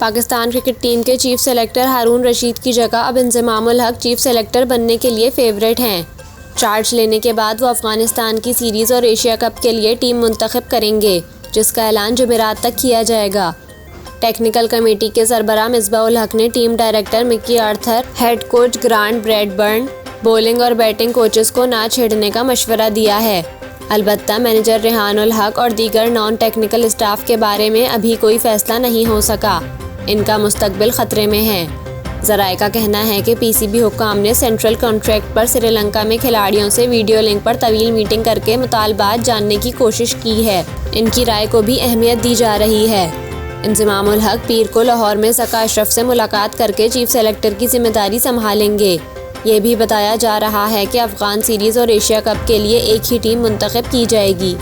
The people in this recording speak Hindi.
पाकिस्तान क्रिकेट टीम के चीफ सेलेक्टर हारून रशीद की जगह अब इंज़माम उल हक चीफ सेलेक्टर बनने के लिए फेवरेट हैं। चार्ज लेने के बाद वो अफगानिस्तान की सीरीज़ और एशिया कप के लिए टीम मुंतखब करेंगे, जिसका ऐलान जुमेरात तक किया जाएगा। टेक्निकल कमेटी के सरबराह मिसबाह उल हक ने team director Mickey Arthur, head coach grant Bradburn, bowling और बैटिंग कोचेस को ना छेड़ने का मशवरा दिया है। अलबत्ता मैनेजर रेहान उल हक और दीगर नॉन टेक्निकल स्टाफ के बारे में अभी कोई फैसला नहीं हो सका। इनका मुस्तकबिल खतरे में है। ज़राए का कहना है कि पीसीबी हुक्काम ने सेंट्रल कॉन्ट्रैक्ट पर श्रीलंका में खिलाड़ियों से वीडियो लिंक पर तवील मीटिंग करके मुतालबात जानने की कोशिश की है। इनकी राय को भी अहमियत दी जा रही है। इंज़माम उल हक पीर को लाहौर में ज़का अशरफ से मुलाकात करके चीफ सेलेक्टर की जिम्मेदारी संभालेंगे। ये भी बताया जा रहा है कि अफगान सीरीज़ और एशिया कप के लिए एक ही टीम मुंतखब की जाएगी।